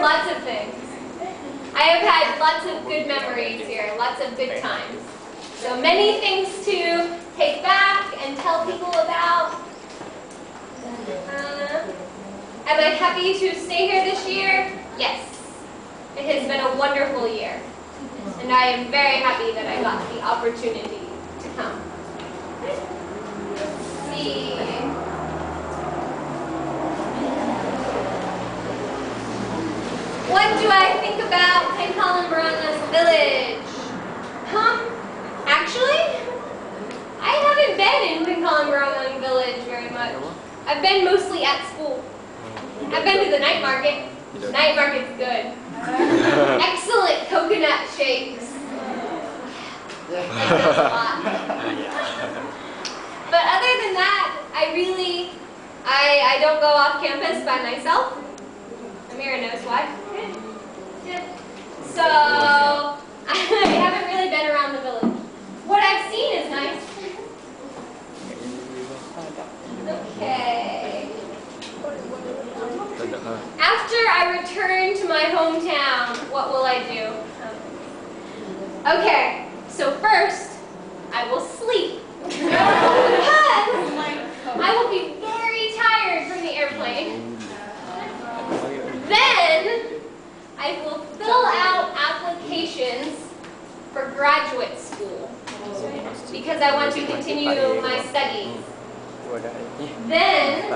lots of things. I have had lots of good memories here, lots of good times. So many things to take back and tell people about. Am I happy to stay here this year? Yes. It has been a wonderful year. And I am very happy that I got the opportunity to come. Let's see. What do I think about Pengkalan Berangan village? Actually, I haven't been in Pengkalan Berangan village very much. I've been mostly at school. I've been to the night market. Night market's good. Excellent coconut shakes. I like those a lot. But other than that, I don't go off campus by myself. Amira knows why. So, I haven't really been around the village. What I've seen is nice. Okay. After I return to my hometown, what will I do? Okay, so first, I will sleep. Because I will be very tired from the airplane. Then, I will fill out applications for graduate school because I want to continue my studies. Then,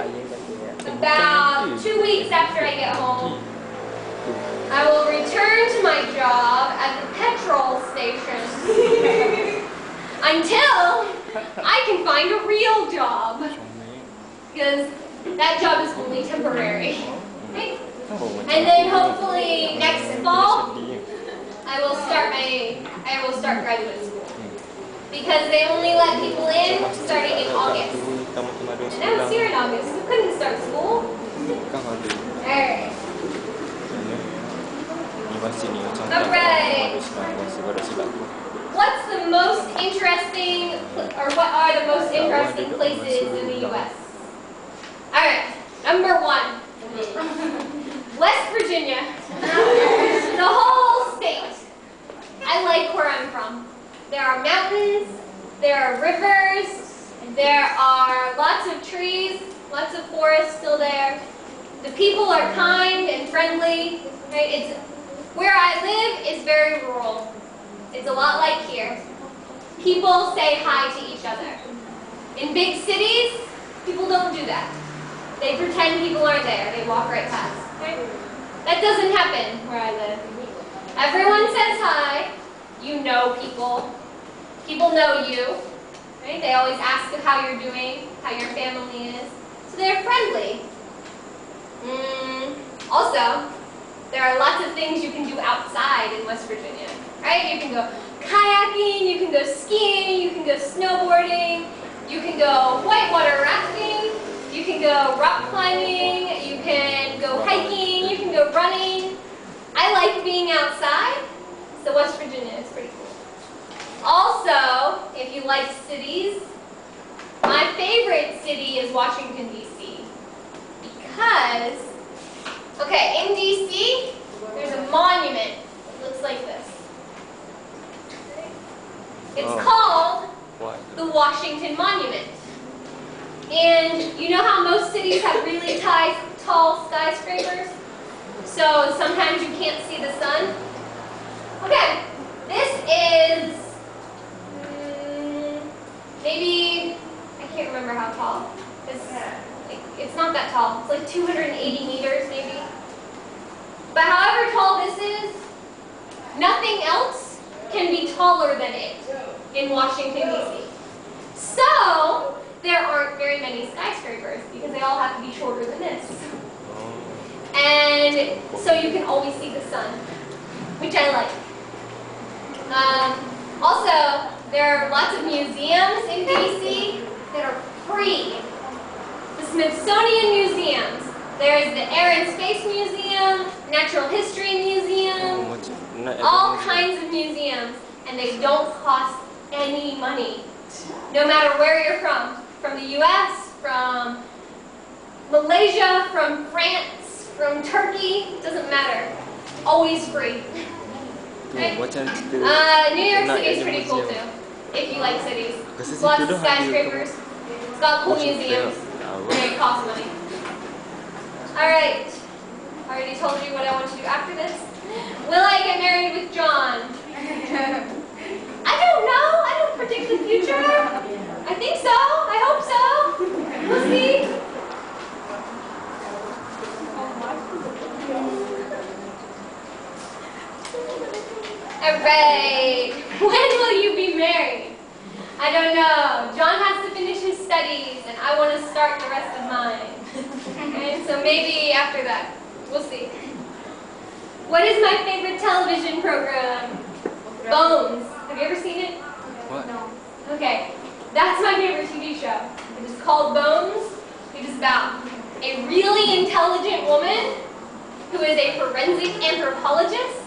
about 2 weeks after I get home, I will return to my job at the petrol station until I can find a real job because that job is only temporary. Okay? And then hopefully next fall, I will start graduate school. Because they only let people in starting in August. And I was here in August, so couldn't start school. Alright. Alright. What's the most interesting, or what are the most interesting places in the U.S.? Alright, number 1. West Virginia. The whole state. I like where I'm from. There are mountains, there are rivers, there are lots of trees, lots of forests still there. The people are kind and friendly. Right? Where I live is very rural. It's a lot like here. People say hi to each other. In big cities, people don't do that. They pretend people aren't there. They walk right past. Okay? That doesn't happen where I live. Everyone says hi. You know people. People know you. Right? They always ask how you're doing, how your family is. So they're friendly. Also, there are lots of things you can do outside in West Virginia. Right? You can go kayaking, you can go skiing, you can go snowboarding, you can go whitewater rafting, you can go rock climbing, you can go hiking, you can go running. I like being outside, so West Virginia is pretty cool. Also, if you like cities, my favorite city is Washington, D.C. Because, okay, in D.C., there's a monument that looks like this. It's called the Washington Monument. And you know how most cities have really tall skyscrapers? So sometimes you can't see the sun? Okay, this is maybe, I can't remember how tall. It's not that tall. It's like 280 meters maybe. But however tall this is, nothing else can be taller than it in Washington, D.C. So, there aren't very many skyscrapers because they all have to be shorter than this. And so you can always see the sun, which I like. Also, there are lots of museums in D.C. that are free. The Smithsonian Museums. There is the Air and Space Museum, Natural History Museum, all kinds of museums, and they don't cost any money. No matter where you're from the US, from Malaysia, from France, from Turkey, doesn't matter. Always free. Right? New York City is pretty cool too, if you like cities. Lots of skyscrapers. It's got cool museums. And it costs money. Alright. I already told you what I want to do after this. Will I get married with John? I don't know. I don't predict the future. I think so. I hope so. We'll see. Alright. When will you be married? I don't know. John has to finish his studies and I want to start the rest of mine. Okay, so maybe after that. We'll see. What is my favorite television program? Bones. Have you ever seen it? What? No. Okay. That's my favorite TV show. It is called Bones. It is about a really intelligent woman who is a forensic anthropologist.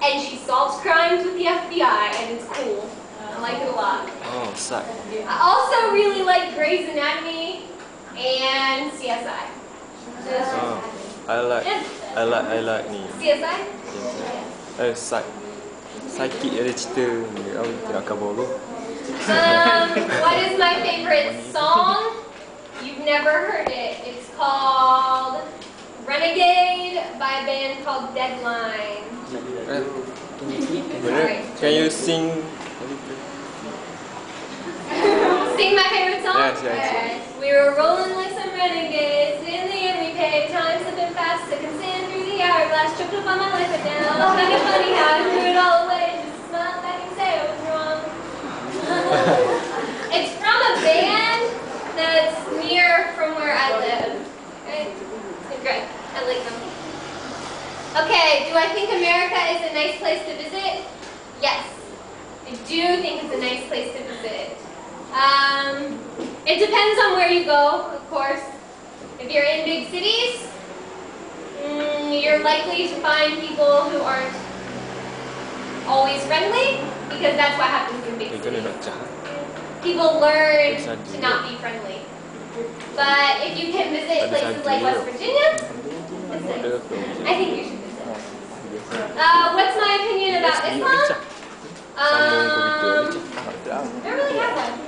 And she solves crimes with the FBI, and it's cool. I like it a lot. Oh, suck. I also really like Grey's Anatomy and CSI. Oh, I like ni. CSI? Sakit ada cerita ni. Awak tidak akan bawa. What is my favorite song? You've never heard it. It's called Renegade by a band called Deadline. Can you sing? Sing my favorite song? Yes, yes. We were rolling like some renegades. In the end, we paid time slipping fast. Took and sand through the hourglass. Choked up on my life, but now it's kind of funny how I threw it all away. Just smile back and say I was wrong. It's from a band that's near from where I live. Okay? They're good. I like them. Okay, do I think America is a nice place to visit? Yes. I do think it's a nice place to visit. It depends on where you go, of course. If you're in big cities, you're likely to find people who aren't always friendly, because that's what happens in big cities. People learn to not be friendly. But if you can visit places like West Virginia, I think you should visit. What's my opinion about Islam? I don't really have one.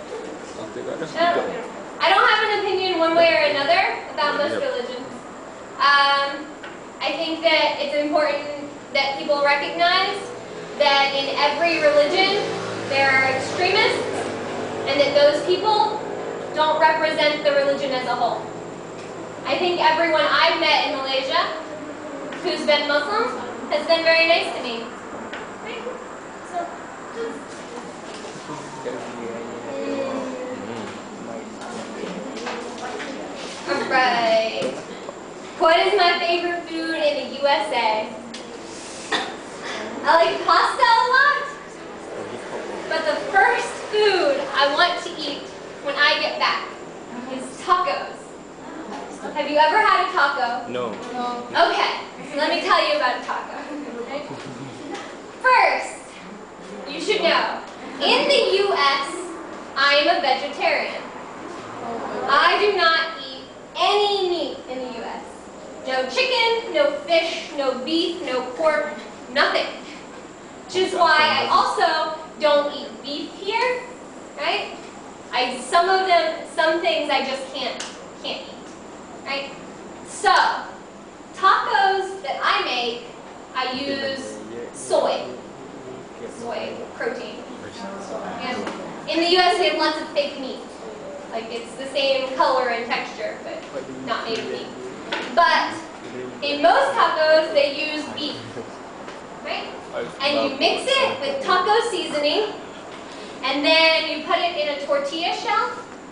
I don't have an opinion one way or another about most religions. I think that it's important that people recognize that in every religion there are extremists and that those people don't represent the religion as a whole. I think everyone I've met in Malaysia who's been Muslim has been very nice to me. Right? So, Alright. What is my favorite food in the USA? I like pasta a lot. But the first food I want to eat when I get back is tacos. Have you ever had a taco? No. Okay, so let me tell you about a taco. Okay? First, you should know, in the US, I am a vegetarian. I do not eat any meat in the US. No chicken, no fish, no beef, no pork, nothing. Which is why I also don't eat beef here, right? Some things I just can't eat, right? So, tacos that I make, I use soy protein. And in the US, we have lots of fake meat. Like, it's the same color and texture, but not made of meat. But in most tacos, they use beef, right? And you mix it with taco seasoning, and then you put it in a tortilla shell,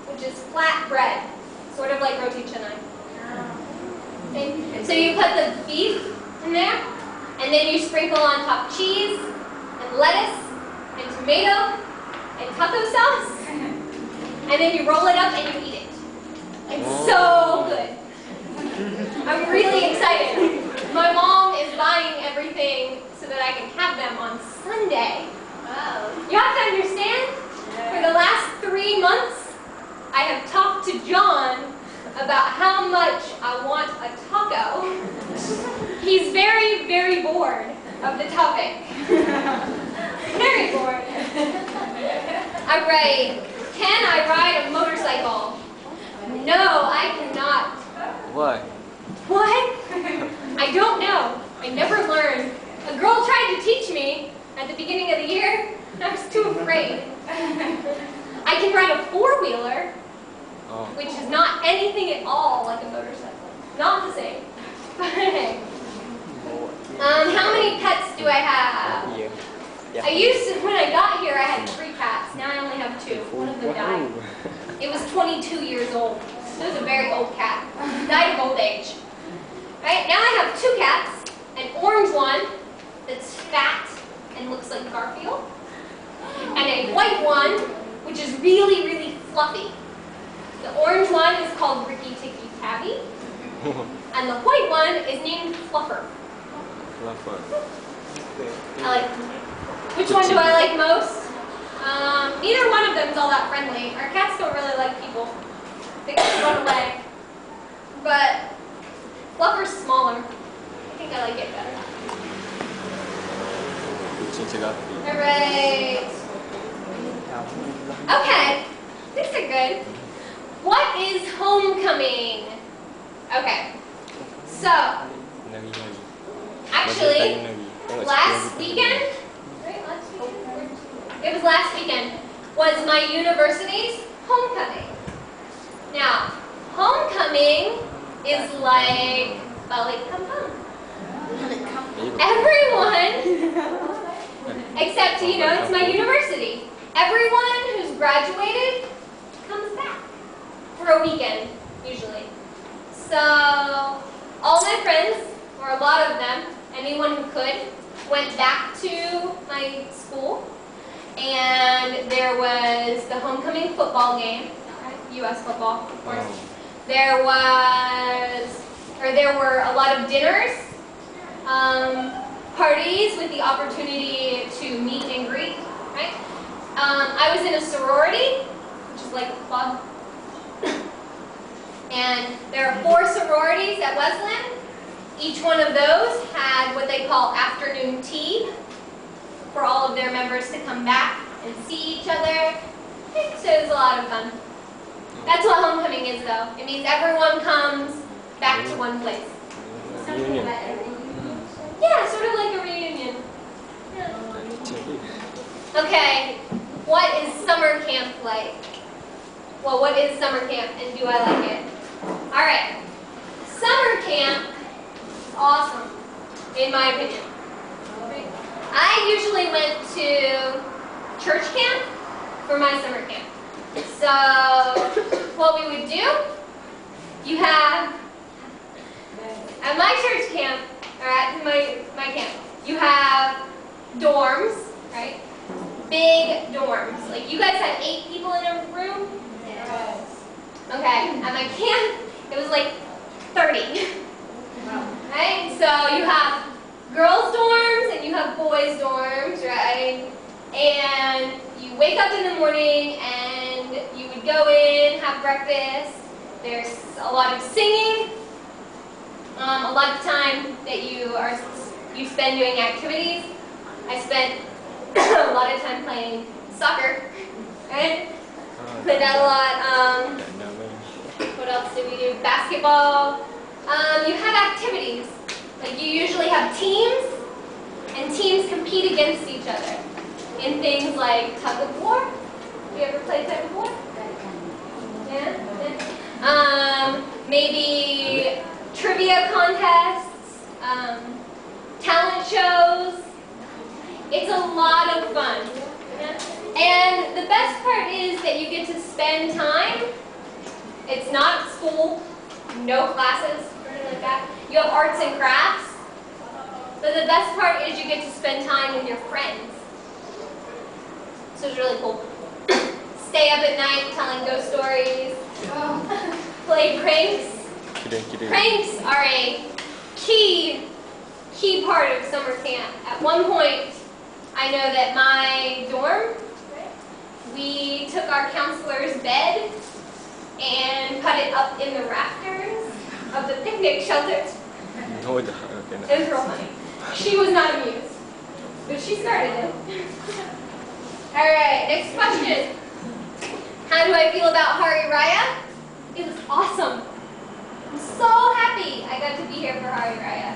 which is flat bread, sort of like roti canai. Okay? So you put the beef in there, and then you sprinkle on top cheese, and lettuce, and tomato, and taco sauce, and then you roll it up and you eat it. It's so good. I'm really excited. My mom is buying everything so that I can have them on Sunday. You have to understand, for the last 3 months, I have talked to John about how much I want a taco, he's very, very bored of the topic. Very bored. I write, can I ride a motorcycle? No, I cannot. Why? What? I don't know. I never learned. A girl tried to teach me at the beginning of the year, and I was too afraid. I can ride a four-wheeler, which is not anything at all like a motorcycle. Not the same. How many pets do I have? Yeah. I used to, when I got here, I had 3 cats. Now I only have 2. One of them died. It was 22 years old. It was a very old cat. Died of old age. Right, now I have 2 cats. An orange one that's fat and looks like Garfield. And a white one, which is really, really fluffy. The orange one is called Ricky Ticky Tabby. And the white one is named Fluffer. I like them. Which one do I like most? Neither one of them is all that friendly. Our cats don't really like people. They just run away. But Fluffer's smaller. I think I like it better. Alright. Okay. These are good. What is homecoming? Okay. So, actually, last weekend, it was last weekend, was my university's homecoming. Now, homecoming is like Balik Kampung. Everyone, except, you know, it's my university. Everyone who's graduated comes back for a weekend, usually. So, all my friends, or a lot of them, anyone who could, went back to my school. And there was the homecoming football game, U.S. football, of course. There were a lot of dinners, parties with the opportunity to meet and greet, right? I was in a sorority, which is like a club. And there are 4 sororities at Wesleyan. Each one of those had what they call afternoon tea for all of their members to come back and see each other. So it was a lot of fun. That's what homecoming is, though. It means everyone comes back to one place. Reunion. Yeah, sort of like a reunion. Yeah. Okay, what is summer camp like? Well, what is summer camp, and do I like it? All right, summer camp is awesome, in my opinion. I usually went to church camp for my summer camp. So, what we would do, you have, at my church camp, or at my camp, you have dorms, right? Big dorms. Like, you guys had 8 people in a room? Yes. Okay, at my camp, it was like 30. Right? So you have girls' dorms and you have boys' dorms, right? And you wake up in the morning and you would go in, have breakfast. There's a lot of singing, a lot of time that you spend doing activities. I spent a lot of time playing soccer, right? Played that a lot. What else did we do? Basketball. You have activities. Like, you usually have teams, and teams compete against each other in things like tug of war. You ever played tug of war? Yeah? Maybe trivia contests, talent shows. It's a lot of fun. And the best part is that you get to spend time. It's not school, no classes, or anything like that. You have arts and crafts. But the best part is you get to spend time with your friends. So it's really cool. Stay up at night telling ghost stories. Play pranks. Pranks are a key part of summer camp. At one point, I know that my dorm, we took our counselor's bed and put it up in the rafters of the picnic shelter. No, okay. It was real funny. She was not amused, but she started it. All right, next question. How do I feel about Hari Raya? It was awesome. I'm so happy I got to be here for Hari Raya.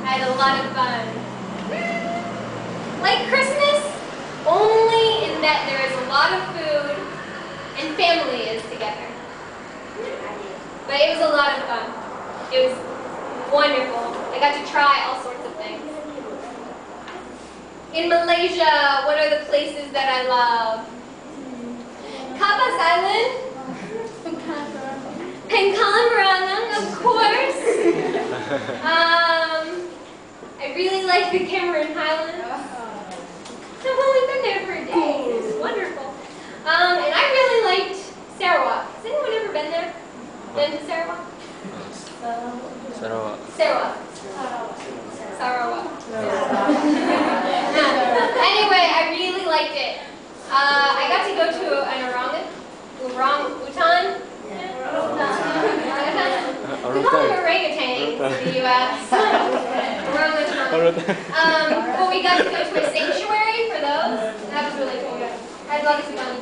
I had a lot of fun. Like Christmas, only in that there is a lot of food and family is together. But it was a lot of fun. It was wonderful. I got to try all sorts of things. In Malaysia, what are the places that I love? Kebangsaan, Pengkalan, of course. I really like the Cameron Highlands. I've only been there for a day. It was wonderful. And I really liked Sarawak. Has anyone ever been there? Been to Sarawak? Sarawak. Sarawak. Sarawak. Anyway, I really liked it. I got to go to an orangutan. We call them orangutans in the U.S. But we got to go to a sanctuary for those. That was really cool. I had lots of fun.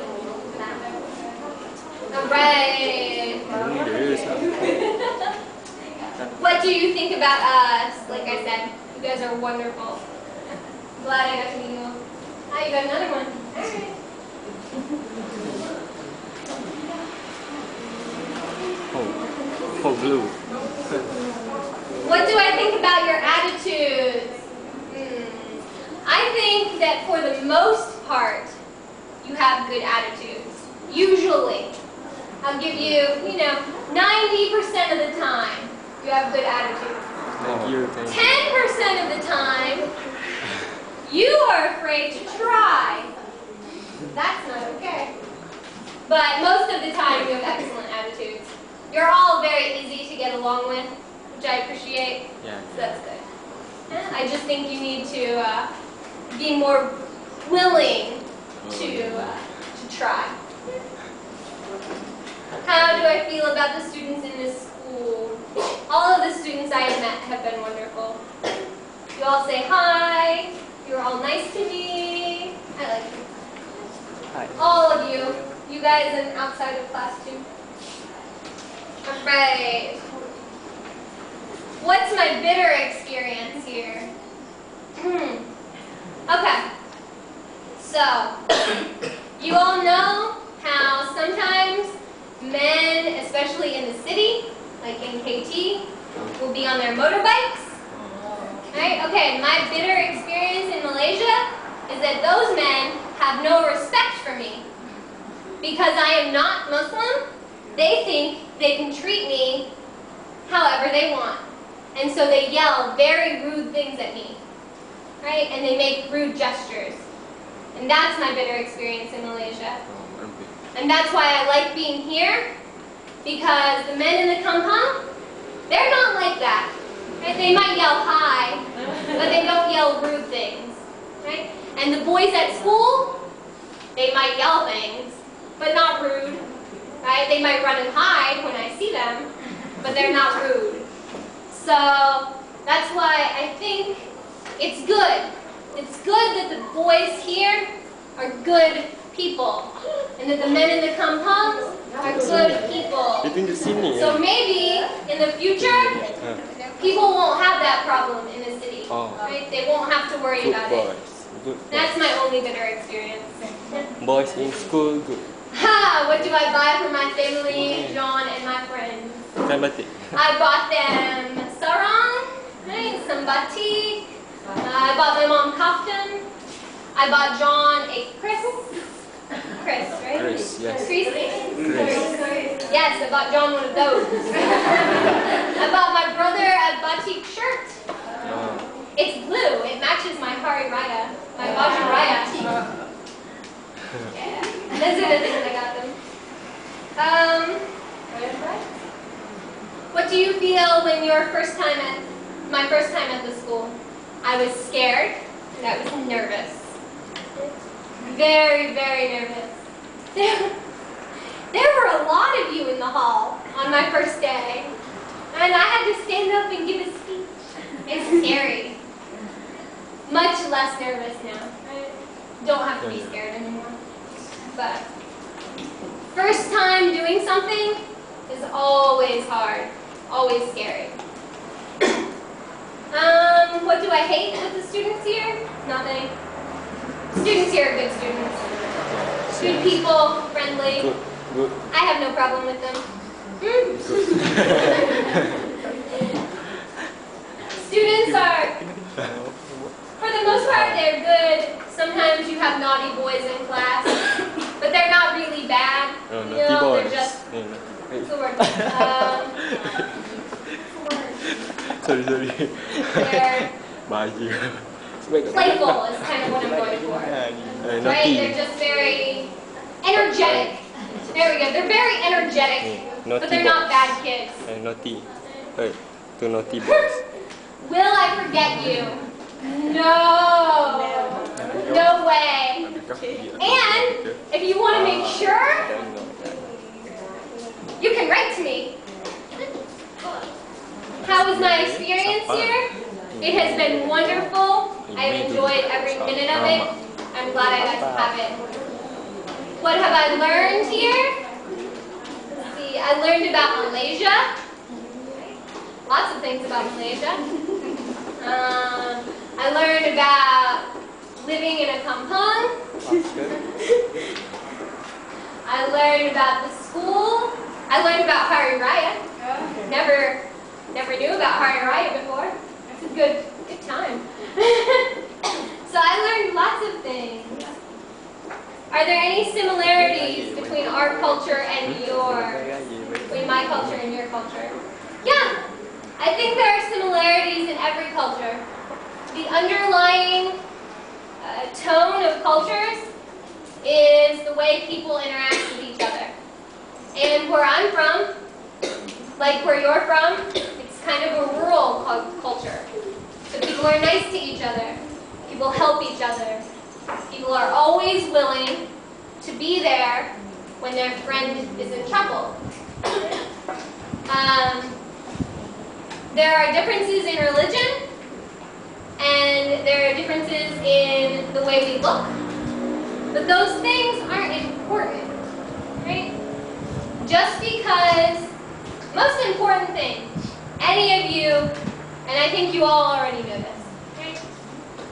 Alright. What do you think about us? Like I said, you guys are wonderful. Glad I got to meet you. Ah, you got another one. Alright. Oh, blue. What do I think about your attitudes? I think that for the most part, you have good attitudes. Usually. I'll give you, 90% of the time, you have good attitudes. Thank you. 10% of the time, you are afraid to try. That's not okay. But most of the time, you have excellent attitudes. You're all very easy to get along with, which I appreciate. Yeah. So that's good. Yeah, I just think you need to be more willing to try. How do I feel about the students in this school? All of the students I have met have been wonderful. You all say hi. You're all nice to me. I like you. Hi. All of you. You guys and outside of class too. Alright. What's my bitter experience here? Okay. So, you all know how sometimes men, especially in the city, like in KT, will be on their motorbikes. Right? Okay, my bitter experience in Malaysia is that those men have no respect for me. Because I am not Muslim, they think they can treat me however they want. And so they yell very rude things at me. Right? And they make rude gestures. And that's my bitter experience in Malaysia. And that's why I like being here, because the men in the compound, they're not like that. Right? They might yell hi, but they don't yell rude things. Right? And the boys at school, they might yell things, but not rude. Right? They might run and hide when I see them, but they're not rude. So that's why I think it's good. It's good that the boys here are good people, and that the men in the compounds are good people. So maybe in the future, people won't have that problem in the city. Right? They won't have to worry about it. That's my only bitter experience. Boys in school, good. Ha! What do I buy for my family, John, and my friends? I bought them sarong, right? Some batik. I bought my mom kaftan. I bought John a Chris, right? Chris, yes. Chris. Yes, I bought John one of those. I bought my brother a batik shirt. It's blue. It matches my Hari Raya, my Baju Raya. Yeah, those are the things I got them. What do you feel when my first time at the school? I was scared and I was nervous. Very, very nervous. There were a lot of you in the hall on my first day, and I had to stand up and give a speech. It's scary. Much less nervous now. I don't have to be scared anymore. But first time doing something is always hard, always scary. What do I hate with the students here? Nothing. Students here are good students. Good people, friendly. Good. I have no problem with them. Students are, for the most part, they're good. Sometimes you have naughty boys in class, but they're not really bad. They're just Sorry. They're playful is kind of what I'm going for. Right? They're just very energetic. There we go. They're very energetic, but they're not bad kids. Naughty. Two naughty boys. Will I forget you? No. No way. And if you want to make sure, you can write to me. How was my experience here? It has been wonderful. I've enjoyed every minute of it. I'm glad I got to have it. What have I learned here? Let's see, I learned about Malaysia. Lots of things about Malaysia. I learned about living in a kampung. I learned about the school. I learned about Hari Raya. Never knew about Hari Raya before. It's a good time. So I learned lots of things. Are there any similarities between our culture and yours? Between my culture and your culture? Yeah, I think there are similarities in every culture. The underlying tone of cultures is the way people interact with each other. And where I'm from, like where you're from, it's kind of a rural culture. So people are nice to each other. People help each other. People are always willing to be there when their friend is in trouble. There are differences in religion, and there are differences in the way we look, but those things aren't important, right? Just because, most important thing, any of you, and I think you all already know this, right?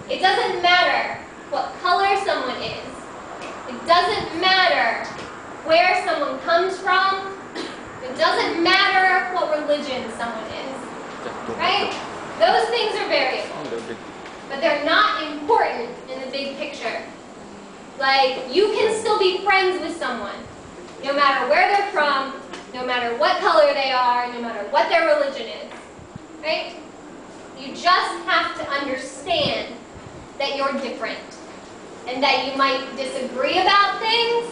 It doesn't matter what color someone is. It doesn't matter where someone comes from. It doesn't matter what religion someone is, right? Those things are variable, but they're not important in the big picture. Like, you can still be friends with someone, no matter where they're from, no matter what color they are, no matter what their religion is, right? You just have to understand that you're different, and that you might disagree about things,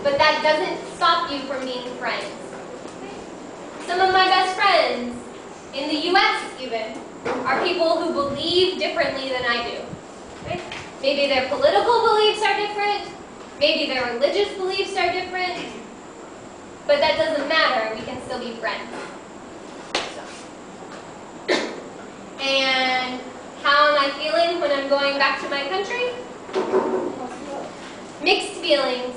but that doesn't stop you from being friends. Some of my best friends, in the US even, are people who believe differently than I do. Right? Maybe their political beliefs are different, maybe their religious beliefs are different, but that doesn't matter, we can still be friends. And how am I feeling when I'm going back to my country? Mixed feelings.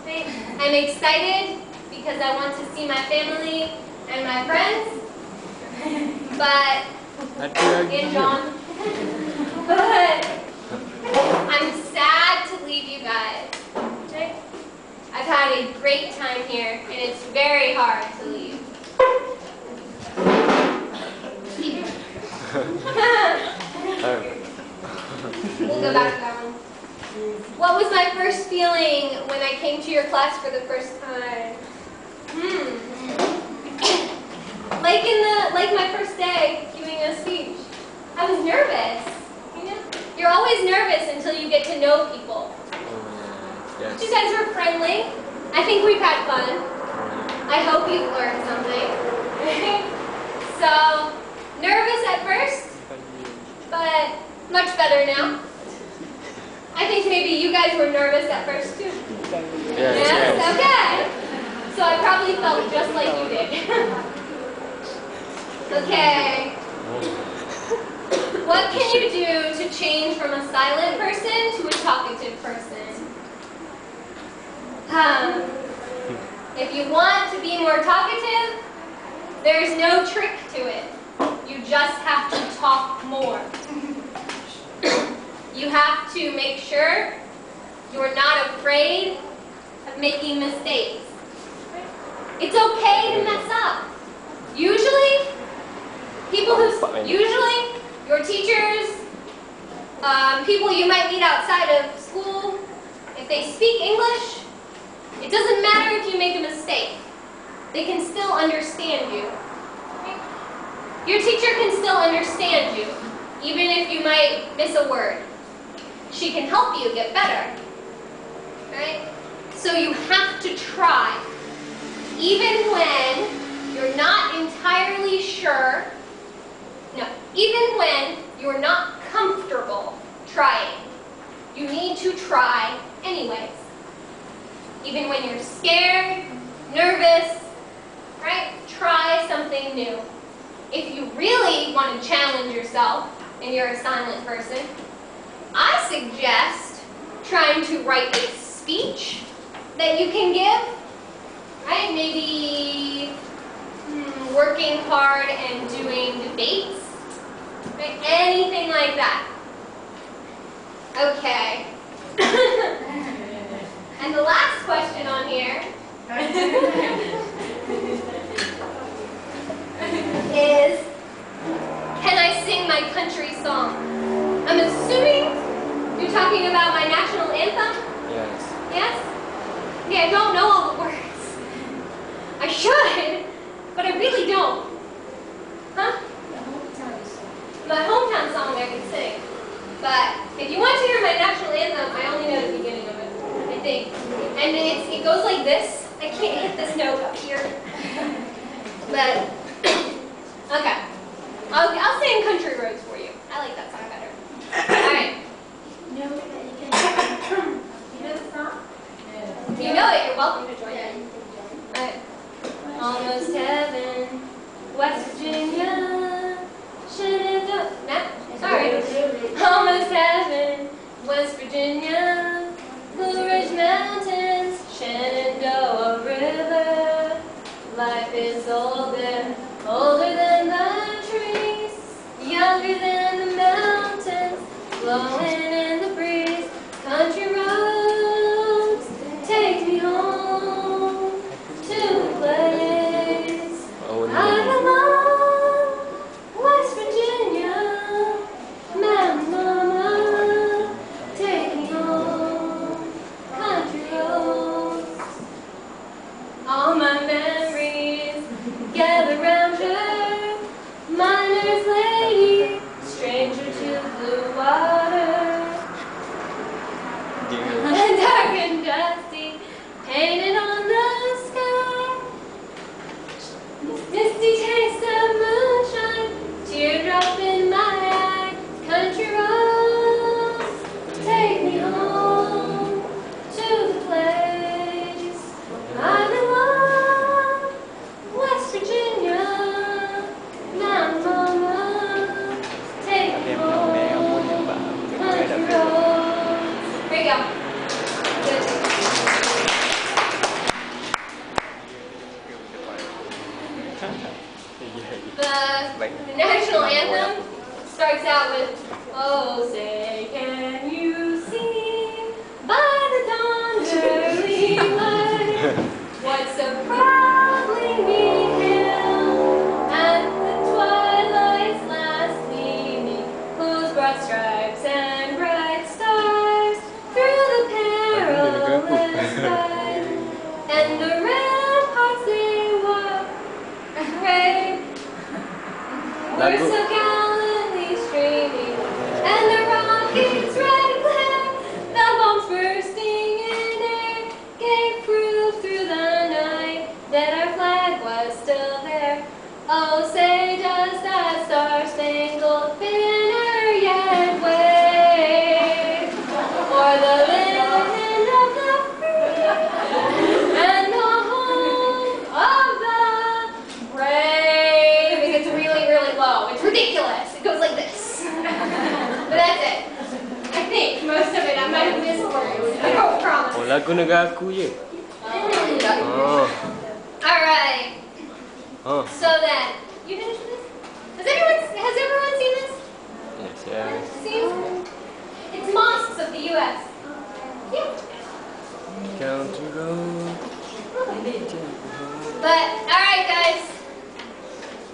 Right? I'm excited because I want to see my family and my friends, but and John. But I'm sad to leave you guys. Okay? I've had a great time here, and it's very hard to leave. We'll go back to that one. What was my first feeling when I came to your class for the first time? Like my first day giving a speech. I was nervous. You know? You're always nervous until you get to know people. Yes. You guys were friendly. I think we've had fun. I hope you've learned something. So, nervous at first, but much better now. I think maybe you guys were nervous at first too. Yes? Okay. So I probably felt just like you did. Okay. What can you do to change from a silent person to a talkative person? If you want to be more talkative, there's no trick to it. You just have to talk more. You have to make sure you're not afraid of making mistakes. It's okay to mess up. Usually, your teachers, people you might meet outside of school, if they speak English, it doesn't matter if you make a mistake. They can still understand you. Your teacher can still understand you, even if you might miss a word. She can help you get better. Right? So you have to try. Even when you're not entirely sure, even when you're not comfortable trying, you need to try anyways. Even when you're scared, nervous, right? Try something new. If you really want to challenge yourself and you're a silent person, I suggest trying to write a speech that you can give, right? Maybe working hard and doing debates, right? Anything like that. Okay. And the last question on here is, can I sing my country song? I'm assuming you're talking about my national anthem? Yes. Yes? Okay, I don't know all the words. I should, but I really don't. Huh? My hometown song I can sing. But if you want to hear my national anthem, I only know the beginning of it, I think. And it goes like this. I can't hit this note up here. But, okay. I'll sing Country Roads for you. I like that song better. Alright. You know the song? If you know it, you're welcome to join in. Alright. Almost heaven, West Virginia. Sorry. Almost heaven, West Virginia. Blue Ridge Mountains, Shenandoah River. Life is older, older than the trees, younger than the mountains, blowing in the breeze. Country roads, take me home to the place I belong. West Virginia, Mountain Mama, take me home. Country roads, all my memories gather round her. Miner's lady, stranger to blue water. Dark and dusty, painted on the sky. Misty taste of moonshine, teardrop in my eye. Country roads, take me home to the place I belong. West Virginia, Mountain Mama, take me home. Country roads. Here you go. Good. The national anthem starts out with, oh, say, can you see by the dawn's early light what's so proudly we hailed at the twilight's last gleaming, whose broad stripes and bright stars through the perilous fight, and the ramparts they walk, right? We're so gallantly streaming, and the rockets rise. Lagu negara aku je. Oh. Alright. Oh. So then, you finished with this? Has everyone seen this? Yes, yes. Seen? It's mosques of the US. Yeah. Country road. But, alright guys.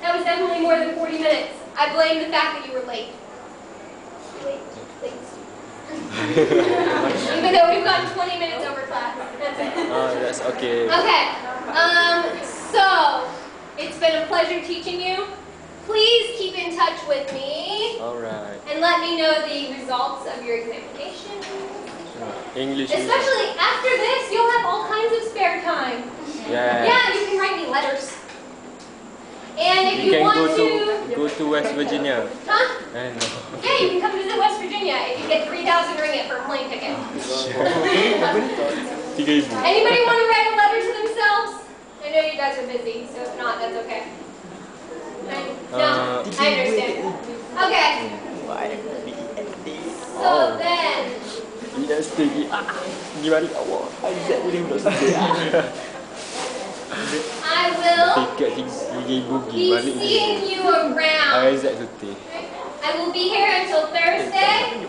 That was definitely more than 40 minutes. I blame the fact that you were late. Late. Even though we've gotten 20 minutes over class. That's it. Oh, that's okay. Okay. So, it's been a pleasure teaching you. Please keep in touch with me. Alright. And let me know the results of your examination. English. Especially after this, you'll have all kinds of spare time. Yeah. Yeah, you can write me letters. And if you can want go to West Virginia. Huh? I know. Yeah, you can come visit West Virginia if you get 3,000 ringgit for a plane ticket. 3,000. Anybody want to write a letter to themselves? I know you guys are busy, so if not, that's okay. No, I understand. Okay. So then, I will be seeing you around. I will be here until Thursday.